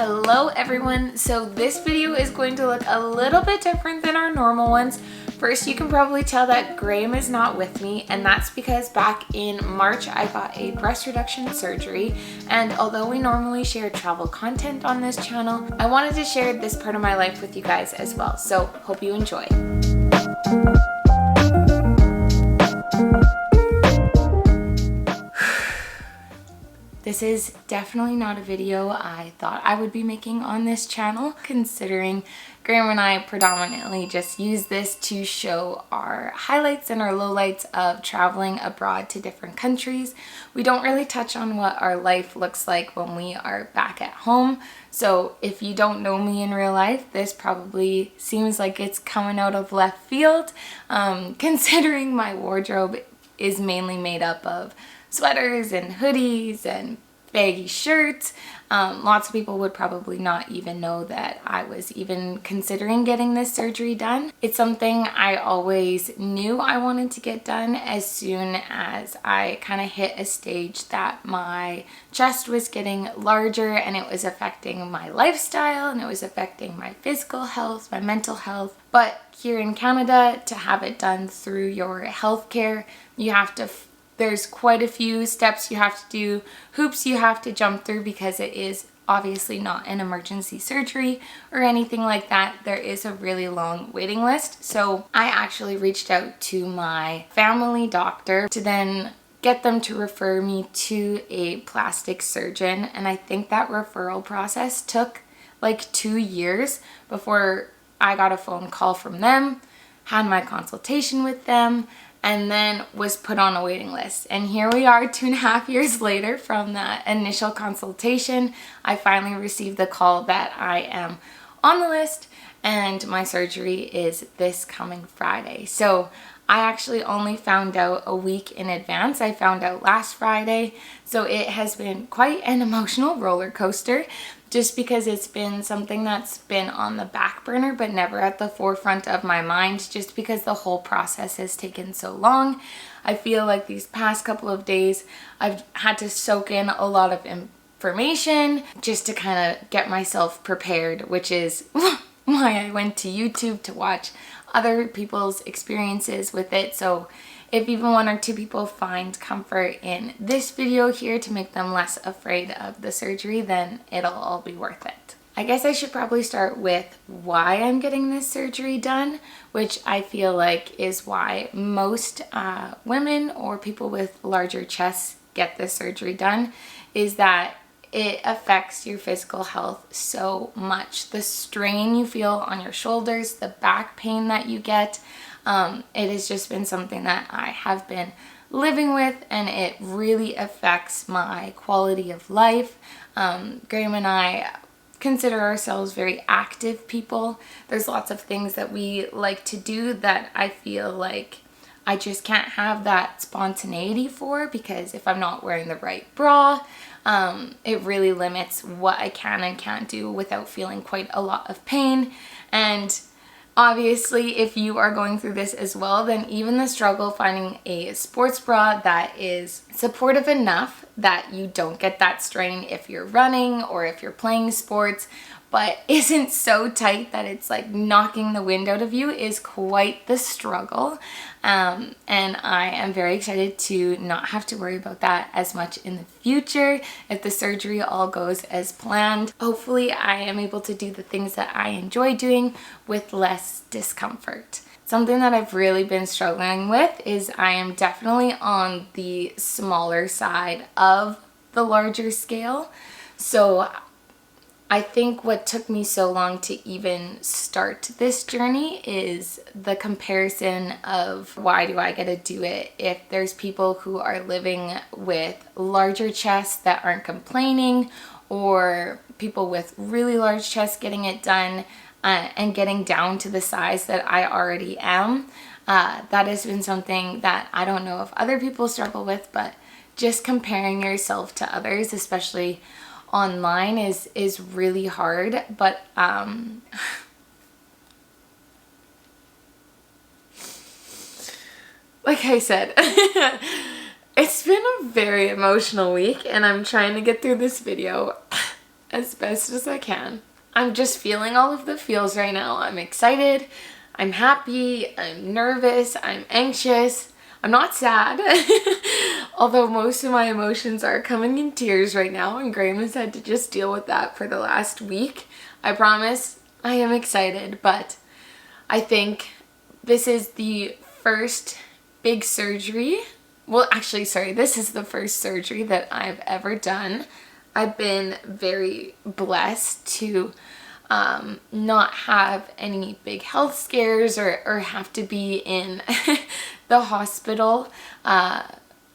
Hello everyone, so this video is going to look a little bit different than our normal ones. First, you can probably tell that Graham is not with me, and that's because back in March I got a breast reduction surgery, and although we normally share travel content on this channel, I wanted to share this part of my life with you guys as well, so hope you enjoy. This is definitely not a video I thought I would be making on this channel, considering Graham and I predominantly just use this to show our highlights and our lowlights of traveling abroad to different countries. We don't really touch on what our life looks like when we are back at home. So if you don't know me in real life, this probably seems like it's coming out of left field, considering my wardrobe is mainly made up of sweaters and hoodies and baggy shirts. Lots of people would probably not even know that I was even considering getting this surgery done. It's something I always knew I wanted to get done as soon as I kind of hit a stage that my chest was getting larger and it was affecting my lifestyle and it was affecting my physical health, my mental health. But here in Canada, to have it done through your healthcare, you have to there's quite a few steps you have to do, hoops you have to jump through, because it is obviously not an emergency surgery or anything like that. There is a really long waiting list. So I actually reached out to my family doctor to then get them to refer me to a plastic surgeon. And I think that referral process took like 2 years before I got a phone call from them, had my consultation with them, and then was put on a waiting list. And here we are 2.5 years later from that initial consultation. I finally received the call that I am on the list and my surgery is this coming Friday. So I actually only found out a week in advance. I found out last Friday. So it has been quite an emotional roller coaster, just because it's been something that's been on the back burner but never at the forefront of my mind, just because the whole process has taken so long. I feel like these past couple of days I've had to soak in a lot of information just to kind of get myself prepared, which is why I went to YouTube to watch other people's experiences with it. So if even 1 or 2 people find comfort in this video here to make them less afraid of the surgery, then it'll all be worth it. I guess I should probably start with why I'm getting this surgery done, which I feel like is why most women or people with larger chests get this surgery done, is that it affects your physical health so much. The strain you feel on your shoulders, the back pain that you get, it has just been something that I have been living with, and it really affects my quality of life. Graham and I consider ourselves very active people. There's lots of things that we like to do that I feel like I just can't have that spontaneity for, because if I'm not wearing the right bra, it really limits what I can and can't do without feeling quite a lot of pain. And obviously, if you are going through this as well, then even the struggle finding a sports bra that is supportive enough that you don't get that strain if you're running or if you're playing sports, but isn't so tight that it's like knocking the wind out of you, is quite the struggle. And I am very excited to not have to worry about that as much in the future if the surgery all goes as planned. Hopefully I am able to do the things that I enjoy doing with less discomfort. Something that I've really been struggling with is I am definitely on the smaller side of the larger scale. So I think what took me so long to even start this journey is the comparison of, why do I get to do it if there's people who are living with larger chests that aren't complaining, or people with really large chests getting it done and getting down to the size that I already am. That has been something that I don't know if other people struggle with, but just comparing yourself to others, especially online, is really hard. But like I said, it's been a very emotional week and I'm trying to get through this video as best as I can. I'm just feeling all of the feels right now. I'm excited, I'm happy, I'm nervous, I'm anxious. I'm not sad, although most of my emotions are coming in tears right now, and Graham has had to just deal with that for the last week. I promise I am excited, but I think this is the first big surgery. Well, actually, sorry, this is the first surgery that I've ever done. I've been very blessed to not have any big health scares or have to be in the hospital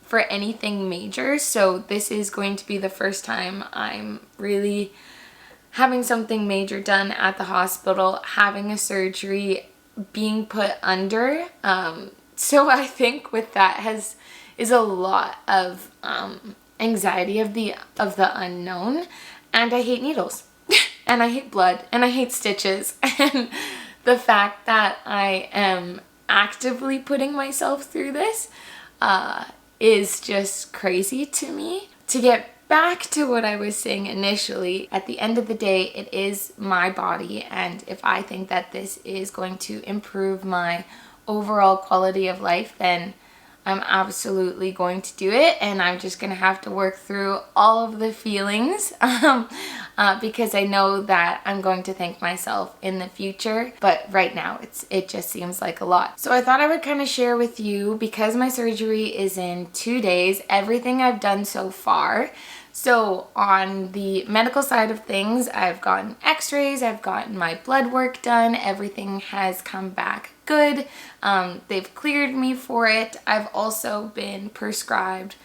for anything major. So this is going to be the first time I'm really having something major done at the hospital, having a surgery, being put under. So I think with that is a lot of anxiety of the unknown, and I hate needles. And I hate blood, and I hate stitches, and the fact that I am actively putting myself through this is just crazy to me. To get back to what I was saying initially, at the end of the day, it is my body, and if I think that this is going to improve my overall quality of life, then I'm absolutely going to do it, and I'm just going to have to work through all of the feelings because I know that I'm going to thank myself in the future, but right now it just seems like a lot. So I thought I would kind of share with you, because my surgery is in 2 days, everything I've done so far. So on the medical side of things, I've gotten x-rays, I've gotten my blood work done, everything has come back good. They've cleared me for it. I've also been prescribed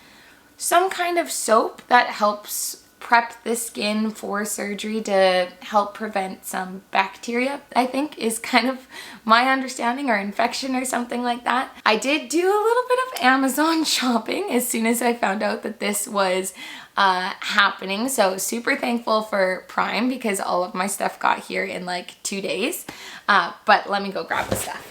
some kind of soap that helps prep the skin for surgery to help prevent some bacteria, I think is kind of my understanding, or infection or something like that. I did do a little bit of Amazon shopping as soon as I found out that this was happening. So super thankful for Prime, because all of my stuff got here in like 2 days. But let me go grab the stuff.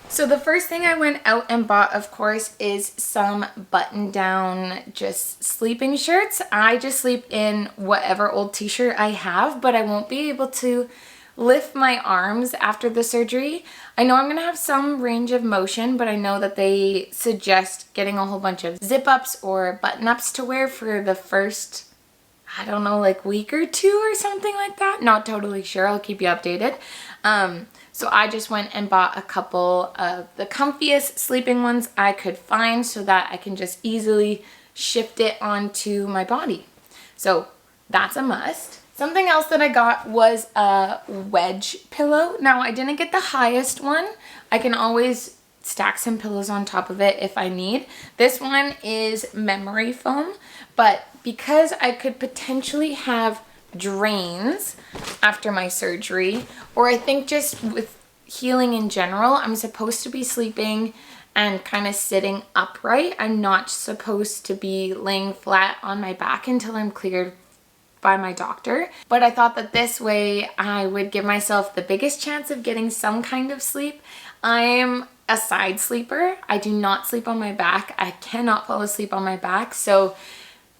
So the first thing I went out and bought, of course, is some button-down just sleeping shirts. I just sleep in whatever old t-shirt I have, but I won't be able to lift my arms after the surgery. I know I'm gonna have some range of motion, but I know that they suggest getting a whole bunch of zip-ups or button-ups to wear for the first, I don't know, like week or two or something like that. Not totally sure, I'll keep you updated. So I just went and bought a couple of the comfiest sleeping ones I could find so that I can just easily shift it onto my body. So that's a must. Something else that I got was a wedge pillow. Now I didn't get the highest one. I can always stack some pillows on top of it if I need. This one is memory foam, but because I could potentially have drains after my surgery, or I think just with healing in general, I'm supposed to be sleeping and kind of sitting upright. I'm not supposed to be laying flat on my back until I'm cleared by my doctor. But I thought that this way I would give myself the biggest chance of getting some kind of sleep. I'm a side sleeper. I do not sleep on my back. I cannot fall asleep on my back. So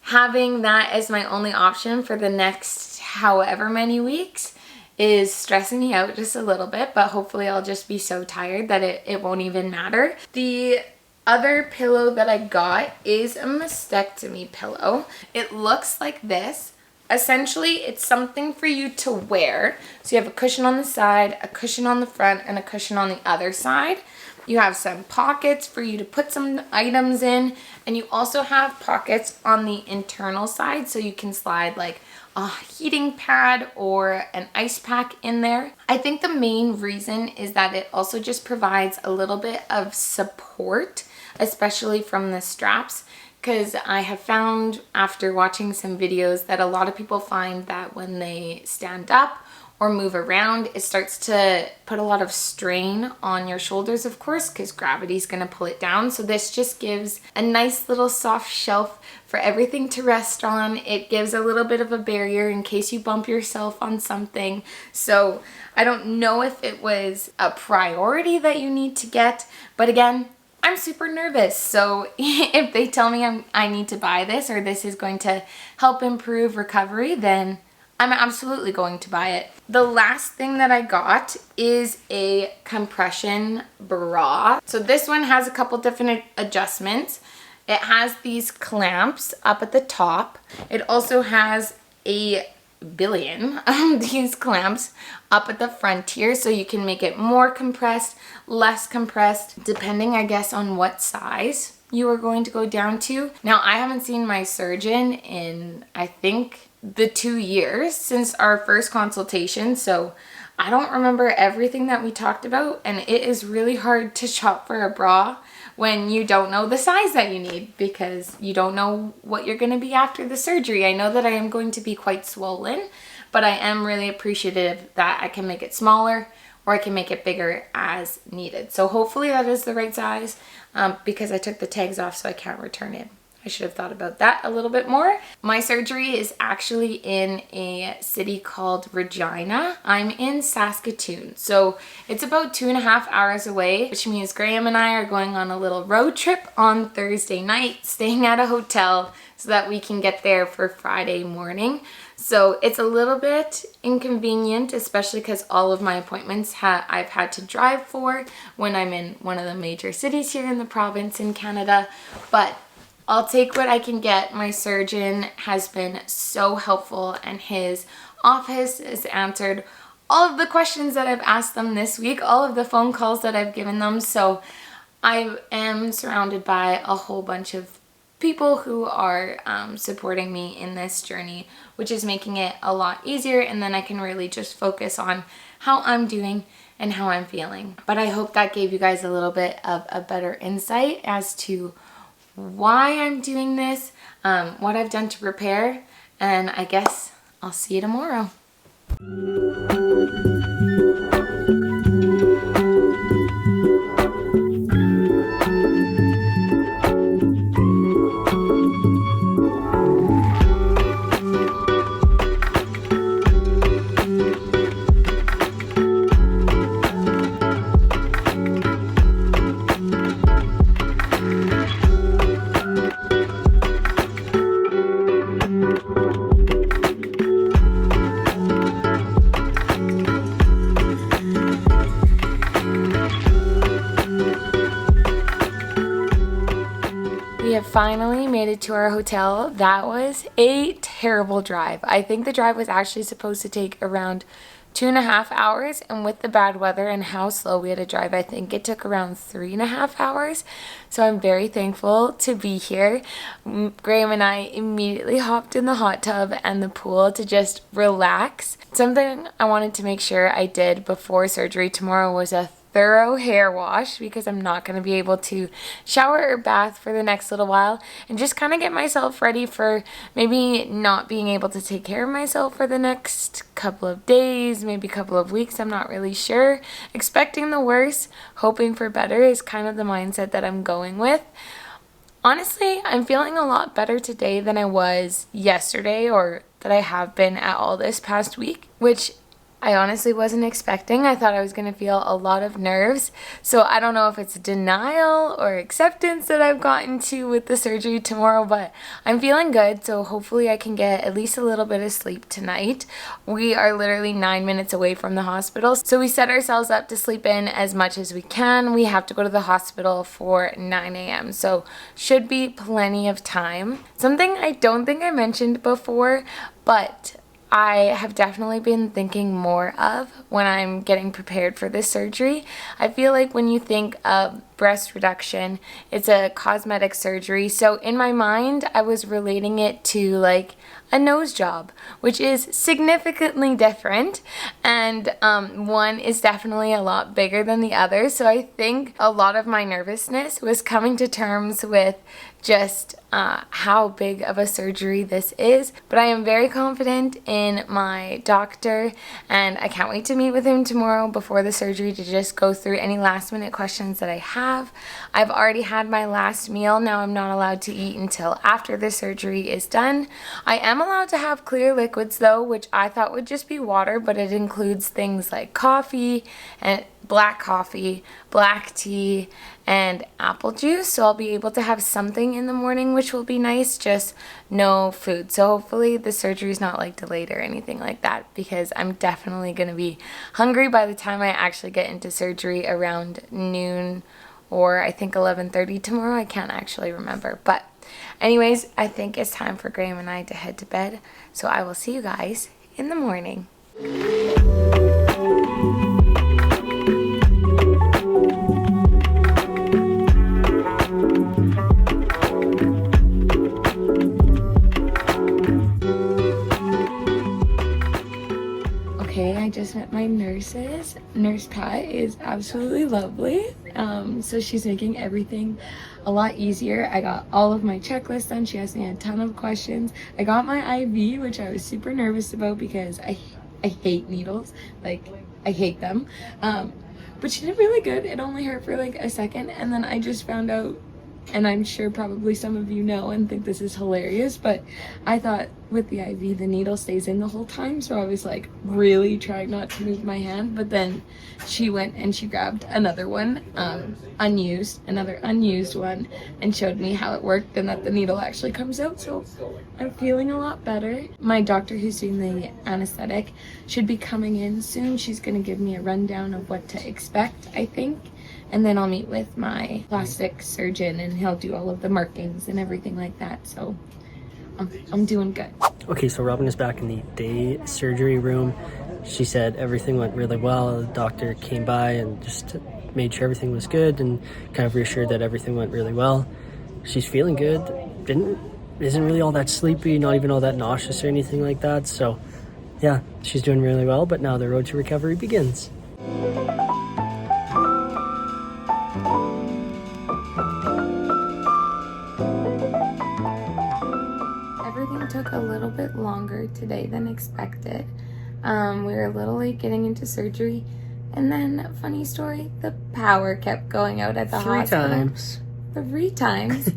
having that as my only option for the next however many weeks is stressing me out just a little bit, but hopefully I'll just be so tired that it won't even matter. The other pillow that I got is a mastectomy pillow. It looks like this. Essentially, it's something for you to wear. So you have a cushion on the side, a cushion on the front, and a cushion on the other side. You have some pockets for you to put some items in, and you also have pockets on the internal side so you can slide like a heating pad or an ice pack in there. I think the main reason is that it also just provides a little bit of support, especially from the straps, because I have found after watching some videos that a lot of people find that when they stand up or move around, it starts to put a lot of strain on your shoulders, of course, because gravity's gonna pull it down. So this just gives a nice little soft shelf for everything to rest on. It gives a little bit of a barrier in case you bump yourself on something. So I don't know if it was a priority that you need to get, but again, I'm super nervous. So if they tell me I need to buy this or this is going to help improve recovery, then I'm absolutely going to buy it. The last thing that I got is a compression bra. So this one has a couple different adjustments. It has these clamps up at the top. It also has a billion of these clamps up at the front here, so you can make it more compressed, less compressed, depending, I guess, on what size you are going to go down to. Now, I haven't seen my surgeon in, I think, the 2 years since our first consultation, so I don't remember everything that we talked about, and it is really hard to shop for a bra when you don't know the size that you need because you don't know what you're going to be after the surgery. I know that I am going to be quite swollen, but I am really appreciative that I can make it smaller or I can make it bigger as needed. So hopefully that is the right size because I took the tags off so I can't return it. I should have thought about that a little bit more. My surgery is actually in a city called Regina. I'm in Saskatoon, so it's about 2.5 hours away, which means Graham and I are going on a little road trip on Thursday night, staying at a hotel so that we can get there for Friday morning. So it's a little bit inconvenient, especially because all of my appointments I've had to drive for when I'm in one of the major cities here in the province in Canada, but I'll take what I can get. My surgeon has been so helpful and his office has answered all of the questions that I've asked them this week, all of the phone calls that I've given them. So I am surrounded by a whole bunch of people who are supporting me in this journey, which is making it a lot easier, and then I can really just focus on how I'm doing and how I'm feeling. But I hope that gave you guys a little bit of a better insight as to why I'm doing this, what I've done to prepare, and I guess I'll see you tomorrow. We have finally made it to our hotel. That was a terrible drive. I think the drive was actually supposed to take around 2.5 hours, and with the bad weather and how slow we had to drive, I think it took around 3.5 hours. So I'm very thankful to be here. Graham and I immediately hopped in the hot tub and the pool to just relax. Something I wanted to make sure I did before surgery tomorrow was a thorough hair wash because I'm not going to be able to shower or bath for the next little while, and just kind of get myself ready for maybe not being able to take care of myself for the next couple of days, maybe a couple of weeks. I'm not really sure. Expecting the worst, hoping for better is kind of the mindset that I'm going with. Honestly, I'm feeling a lot better today than I was yesterday, or that I have been at all this past week, which I honestly wasn't expecting. I thought I was going to feel a lot of nerves. So I don't know if it's denial or acceptance that I've gotten to with the surgery tomorrow, but I'm feeling good. So hopefully I can get at least a little bit of sleep tonight. We are literally 9 minutes away from the hospital. So we set ourselves up to sleep in as much as we can. We have to go to the hospital for 9 a.m. So should be plenty of time. Something I don't think I mentioned before, but I have definitely been thinking more of when I'm getting prepared for this surgery. I feel like when you think of breast reduction, it's a cosmetic surgery. So in my mind, I was relating it to like a nose job, which is significantly different. And one is definitely a lot bigger than the other. So I think a lot of my nervousness was coming to terms with just how big of a surgery this is. But I am very confident in my doctor, and I can't wait to meet with him tomorrow before the surgery to just go through any last minute questions that I have. I've already had my last meal. Now I'm not allowed to eat until after the surgery is done. I am allowed to have clear liquids though, which I thought would just be water, but it includes things like coffee and black coffee, black tea, and apple juice. So I'll be able to have something in the morning, which will be nice, just no food. So hopefully the surgery is not like delayed or anything like that, because I'm definitely going to be hungry by the time I actually get into surgery around noon, or I think 11:30 tomorrow. I can't actually remember. But anyways, I think it's time for Graham and I to head to bed. So I will see you guys in the morning. Okay, I just met my nurses. Nurse Pat is absolutely lovely. So she's making everything a lot easier. I got all of my checklists done. She asked me a ton of questions. I got my IV, which I was super nervous about because I hate needles. Like, I hate them. But she did really good. It only hurt for like a second, and then I just found out, and I'm sure probably some of you know and think this is hilarious, but I thought with the IV the needle stays in the whole time, so I was like really trying not to move my hand. But then she went and she grabbed another one, another unused one, and showed me how it worked and that the needle actually comes out. So I'm feeling a lot better. My doctor who's doing the anesthetic should be coming in soon. She's gonna give me a rundown of what to expect, I think. And then I'll meet with my plastic surgeon and he'll do all of the markings and everything like that. So I'm doing good. Okay, so Robin is back in the day surgery room. She said everything went really well. The doctor came by and just made sure everything was good and kind of reassured that everything went really well. She's feeling good. Isn't really all that sleepy, not even all that nauseous or anything like that. So yeah, she's doing really well, but now the road to recovery begins. Everything took a little bit longer today than expected. We were a little late getting into surgery, and then, funny story, the power kept going out at the hospital. 3 times.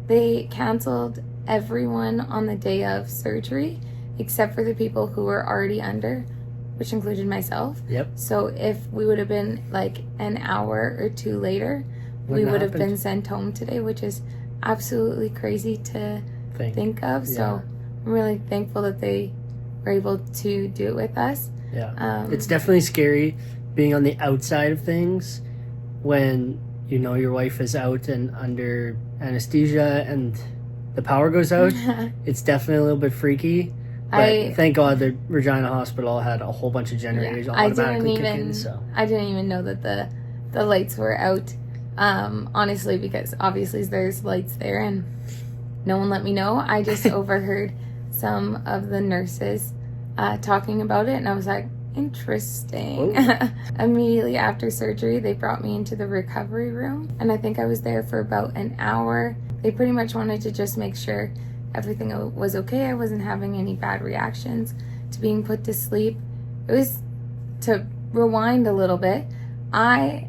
They canceled everyone on the day of surgery, except for the people who were already under, which included myself. Yep. So if we would have been like an hour or 2 later, we would have been sent home today, which is absolutely crazy to think of. Yeah. So I'm really thankful that they were able to do it with us. Yeah. It's definitely scary being on the outside of things when you know your wife is out and under anesthesia and the power goes out. It's definitely a little bit freaky. But thank God the Regina Hospital had a whole bunch of generators automatically kicking. So I didn't even know that the lights were out. Honestly, because obviously there's lights there and no one let me know. I just overheard some of the nurses talking about it, and I was like, interesting. Immediately after surgery, they brought me into the recovery room, and I think I was there for about an hour. They pretty much wanted to just make sure everything was okay. I wasn't having any bad reactions to being put to sleep. It was, to rewind a little bit, I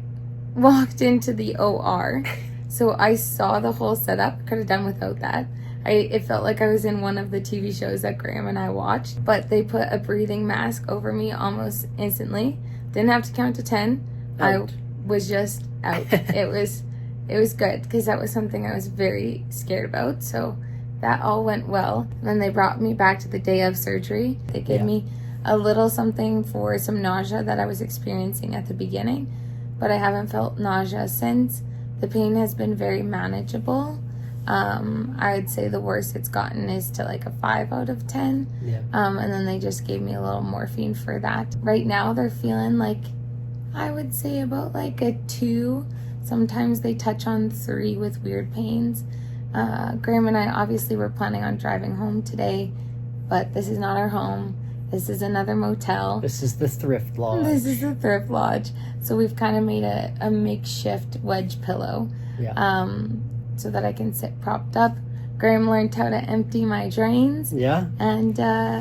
walked into the OR, so I saw the whole setup. Could have done without that. It felt like I was in one of the TV shows that Graham and I watched, but they put a breathing mask over me almost instantly. Didn't have to count to 10. Out. I was just out. It was good, because that was something I was very scared about. So that all went well. And then they brought me back to the day of surgery. They gave me a little something for some nausea that I was experiencing at the beginning, but I haven't felt nausea since. The pain has been very manageable. I would say the worst it's gotten is to like a 5 out of 10. And then they just gave me a little morphine for that. Right now they're feeling like, I would say about like a 2. Sometimes they touch on 3 with weird pains. Graham and I obviously were planning on driving home today, but this is not our home. This is another motel. This is the thrift lodge. This is the thrift lodge. So we've kind of made a makeshift wedge pillow. So that I can sit propped up. Graham learned how to empty my drains. Yeah. And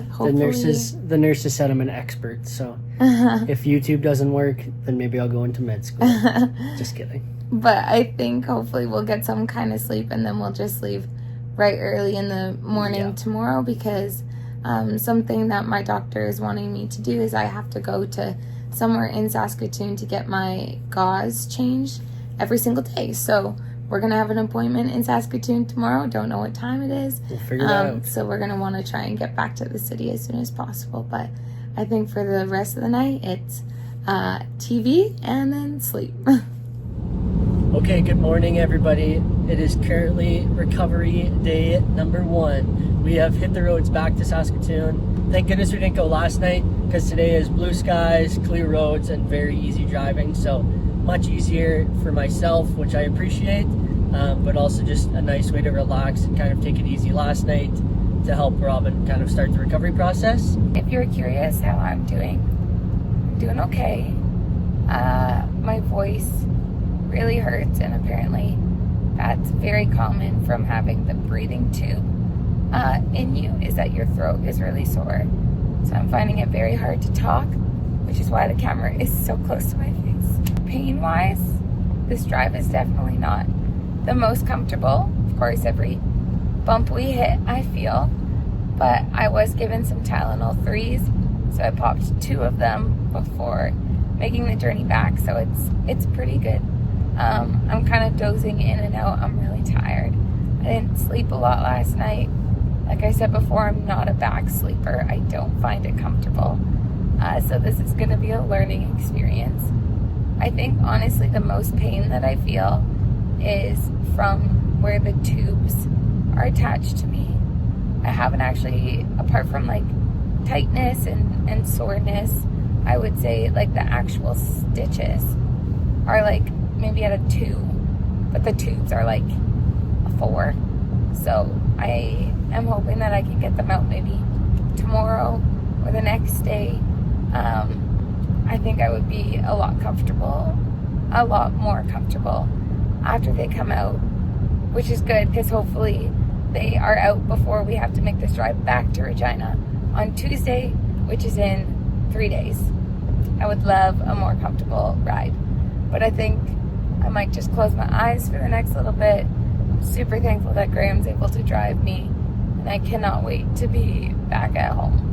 hopefully... The nurses said I'm an expert, so if YouTube doesn't work, then maybe I'll go into med school. Just kidding. But I think hopefully we'll get some kind of sleep, and then we'll just leave right early in the morning tomorrow, because Something that my doctor is wanting me to do is I have to go to somewhere in Saskatoon to get my gauze changed every single day. So we're gonna have an appointment in Saskatoon tomorrow. Don't know what time it is. We'll figure it out. So we're gonna want to try and get back to the city as soon as possible. But I think for the rest of the night, it's TV and then sleep. Okay, good morning everybody. It is currently recovery day number 1. We have hit the roads back to Saskatoon. Thank goodness we didn't go last night because today is blue skies, clear roads, and very easy driving. So much easier for myself, which I appreciate, but also just a nice way to relax and kind of take it easy last night to help Robin kind of start the recovery process. If you're curious how I'm doing okay. My voice really hurts, and apparently that's very common from having the breathing tube in you, is that your throat is really sore. So I'm finding it very hard to talk, which is why the camera is so close to my face. Pain wise, this drive is definitely not the most comfortable. Of course, every bump we hit I feel, but I was given some Tylenol 3s, so I popped 2 of them before making the journey back, so it's pretty good. I'm kind of dozing in and out. I'm really tired. I didn't sleep a lot last night. Like I said before, I'm not a back sleeper. I don't find it comfortable. So this is going to be a learning experience. I think honestly the most pain that I feel is from where the tubes are attached to me. I haven't actually, apart from like tightness and soreness, I would say like the actual stitches are like maybe at a 2, but the tubes are like a 4. So I am hoping that I can get them out maybe tomorrow or the next day. I think I would be a lot more comfortable after they come out, which is good because hopefully they are out before we have to make this drive back to Regina on Tuesday, which is in 3 days. I would love a more comfortable ride, but I think I might just close my eyes for the next little bit. I'm super thankful that Graham's able to drive me, and I cannot wait to be back at home.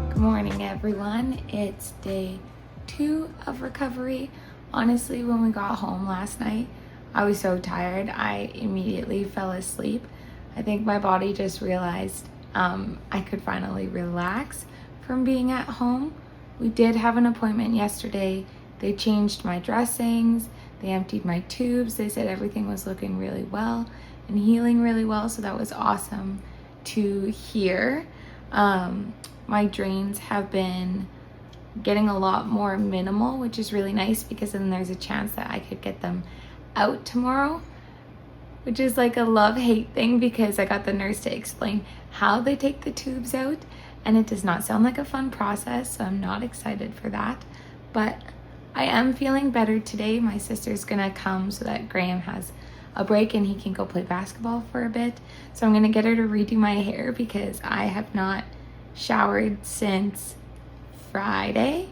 Good morning, everyone. It's day 2 of recovery. Honestly, when we got home last night, I was so tired, I immediately fell asleep. I think my body just realized I could finally relax from being at home. We did have an appointment yesterday. They changed my dressings, they emptied my tubes, they said everything was looking really well and healing really well, so that was awesome to hear. My drains have been getting a lot more minimal, which is really nice because then there's a chance that I could get them out tomorrow, which is like a love-hate thing because I got the nurse to explain how they take the tubes out, and it does not sound like a fun process, so I'm not excited for that. But I am feeling better today. My sister's gonna come so that Graham has a break and he can go play basketball for a bit. So I'm gonna get her to redo my hair because I have not showered since Friday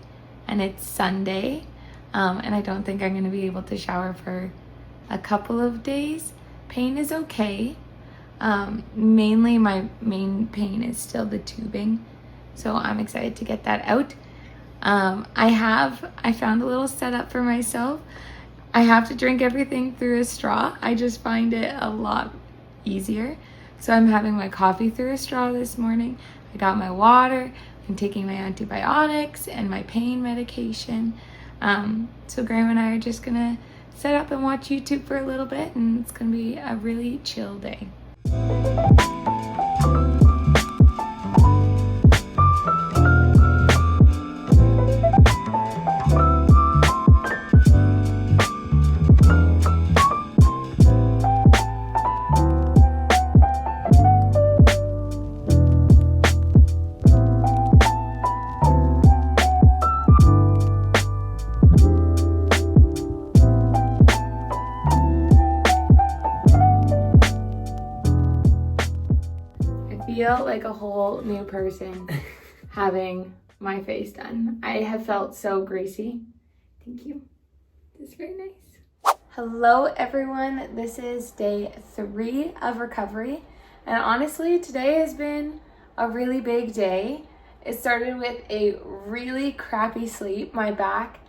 and it's Sunday, and I don't think I'm gonna be able to shower for a couple of days. Pain is okay. Mainly my main pain is still the tubing, so I'm excited to get that out. I found a little setup for myself. I have to drink everything through a straw. I just find it a lot easier. So I'm having my coffee through a straw this morning. I got my water. I'm taking my antibiotics and my pain medication. So Graham and I are just gonna set up and watch YouTube for a little bit, and it's gonna be a really chill day. Feel like a whole new person having my face done. I have felt so greasy. Thank you. This is very nice. Hello everyone, this is day 3 of recovery, and honestly today has been a really big day. It started with a really crappy sleep. My back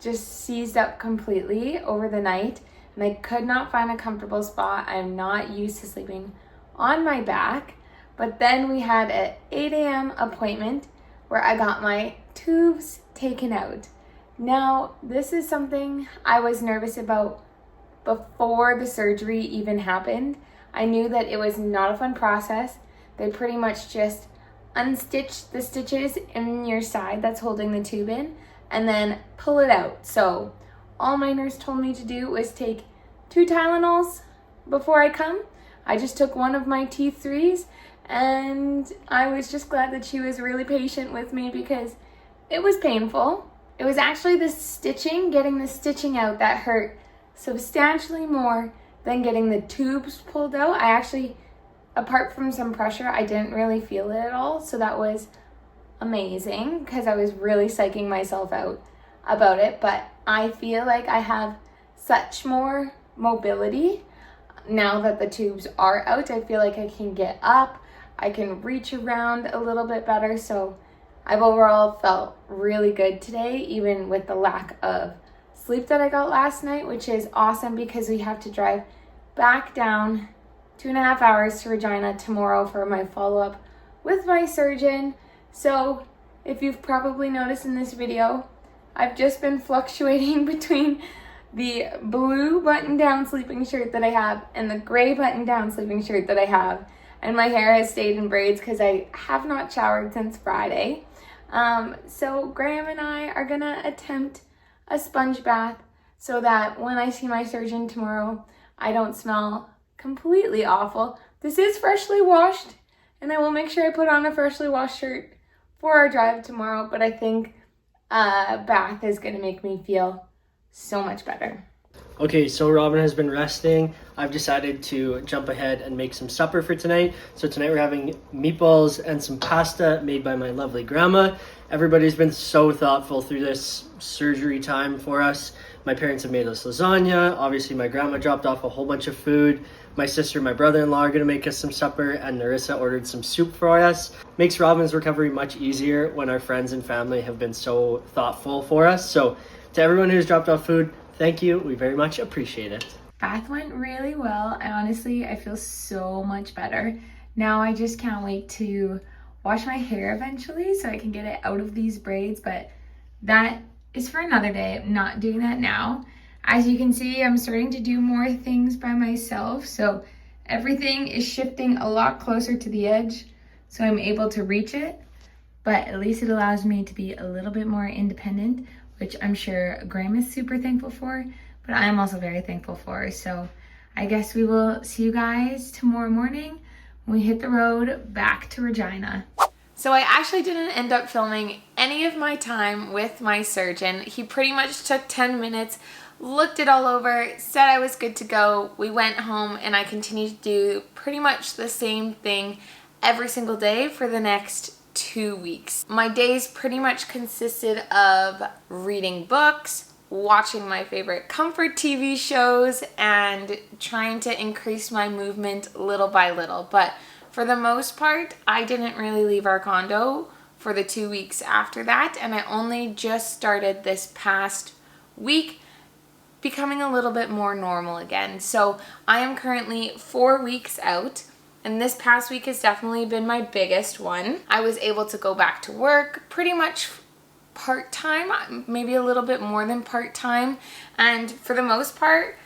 just seized up completely over the night and I could not find a comfortable spot. I'm not used to sleeping on my back, but then we had an 8 a.m. appointment where I got my tubes taken out. Now, this is something I was nervous about before the surgery even happened. I knew that it was not a fun process. They pretty much just unstitch the stitches in your side that's holding the tube in and then pull it out. So all my nurse told me to do was take 2 Tylenols before I come. I just took one of my T3s and I was just glad that she was really patient with me because it was painful. It was actually the stitching, getting the stitching out, that hurt substantially more than getting the tubes pulled out. I actually, apart from some pressure, I didn't really feel it at all. So that was amazing because I was really psyching myself out about it. But I feel like I have such more mobility now that the tubes are out. I feel like I can get up, I can reach around a little bit better. So I've overall felt really good today, even with the lack of sleep that I got last night, which is awesome because we have to drive back down 2.5 hours to Regina tomorrow for my follow-up with my surgeon. So if you've probably noticed in this video, I've just been fluctuating between the blue button-down sleeping shirt that I have and the gray button-down sleeping shirt that I have. And my hair has stayed in braids because I have not showered since Friday. So Graham and I are gonna attempt a sponge bath so that when I see my surgeon tomorrow, I don't smell completely awful. This is freshly washed, and I will make sure I put on a freshly washed shirt for our drive tomorrow, but I think a bath is gonna make me feel so much better. Okay, so Robin has been resting. I've decided to jump ahead and make some supper for tonight. So tonight we're having meatballs and some pasta made by my lovely grandma. Everybody's been so thoughtful through this surgery time for us. My parents have made us lasagna. Obviously, my grandma dropped off a whole bunch of food. My sister and my brother-in-law are going to make us some supper, and Narissa ordered some soup for us. Makes Robin's recovery much easier when our friends and family have been so thoughtful for us. So to everyone who's dropped off food, thank you. We very much appreciate it. Bath went really well. I feel so much better. Now I just can't wait to wash my hair eventually so I can get it out of these braids, but that is for another day. I'm not doing that now. As you can see, I'm starting to do more things by myself, so everything is shifting a lot closer to the edge so I'm able to reach it, but at least it allows me to be a little bit more independent, which I'm sure Graham is super thankful for, but I'm also very thankful for. So I guess we will see you guys tomorrow morning when we hit the road back to Regina. So I actually didn't end up filming any of my time with my surgeon. He pretty much took 10 minutes, looked it all over, said I was good to go. We went home and I continued to do pretty much the same thing every single day for the next 2 weeks. My days pretty much consisted of reading books, watching my favorite comfort TV shows, and trying to increase my movement little by little. But for the most part, I didn't really leave our condo for the 2 weeks after that, and I only just started this past week becoming a little bit more normal again. So I am currently 4 weeks out. And this past week has definitely been my biggest one. I was able to go back to work pretty much part-time, maybe a little bit more than part-time. And for the most part,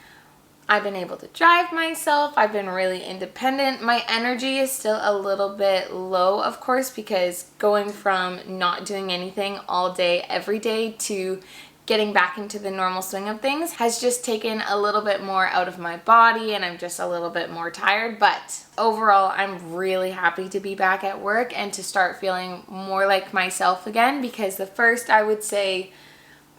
I've been able to drive myself. I've been really independent. My energy is still a little bit low, of course, because going from not doing anything all day, every day, to getting back into the normal swing of things has just taken a little bit more out of my body, and I'm just a little bit more tired. But overall, I'm really happy to be back at work and to start feeling more like myself again, because the first, I would say,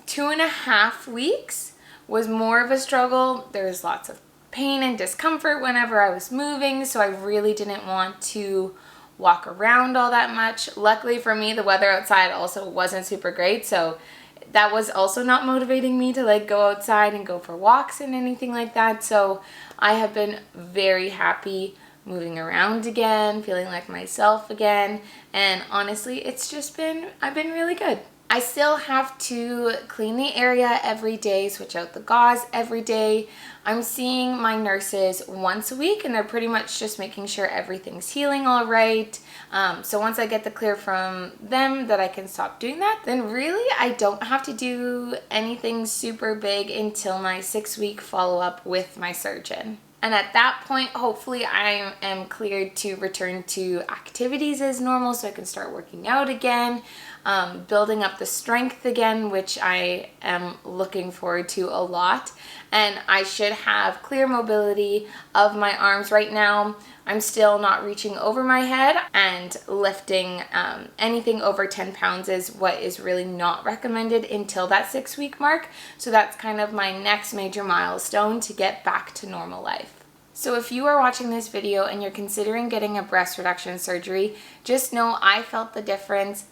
2.5 weeks was more of a struggle. There was lots of pain and discomfort whenever I was moving, so I really didn't want to walk around all that much. Luckily for me, the weather outside also wasn't super great, so that was also not motivating me to like go outside and go for walks and anything like that. So I have been very happy moving around again, feeling like myself again, and honestly, I've been really good. I still have to clean the area every day, switch out the gauze every day. I'm seeing my nurses once a week and they're pretty much just making sure everything's healing all right. So once I get the clear from them that I can stop doing that, then really I don't have to do anything super big until my 6-week follow-up with my surgeon. And at that point, hopefully I am cleared to return to activities as normal so I can start working out again, building up the strength again, which I am looking forward to a lot. And I should have clear mobility of my arms. Right now, I'm still not reaching over my head, and lifting anything over 10 pounds is what is really not recommended until that 6-week mark. So that's kind of my next major milestone to get back to normal life. So if you are watching this video and you're considering getting a breast reduction surgery, just know I felt the difference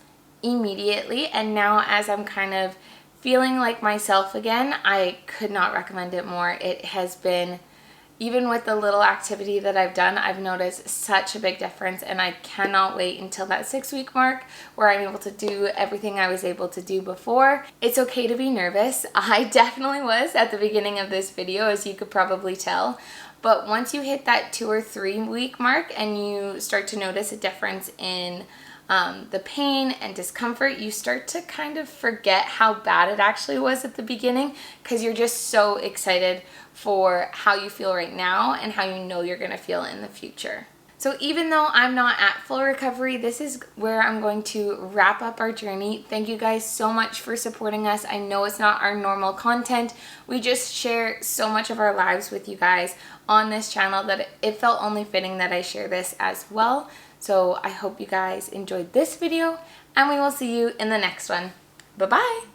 immediately, and now as I'm kind of feeling like myself again, I could not recommend it more. It has been, even with the little activity that I've done, I've noticed such a big difference, and I cannot wait until that 6-week mark where I'm able to do everything I was able to do before. It's okay to be nervous. I definitely was at the beginning of this video, as you could probably tell. But once you hit that 2 or 3 week mark and you start to notice a difference in the pain and discomfort, you start to kind of forget how bad it actually was at the beginning, because you're just so excited for how you feel right now and how you know you're going to feel in the future. So even though I'm not at full recovery, this is where I'm going to wrap up our journey. Thank you guys so much for supporting us. I know it's not our normal content. We just share so much of our lives with you guys on this channel that it felt only fitting that I share this as well. So I hope you guys enjoyed this video, and we will see you in the next one. Bye-bye.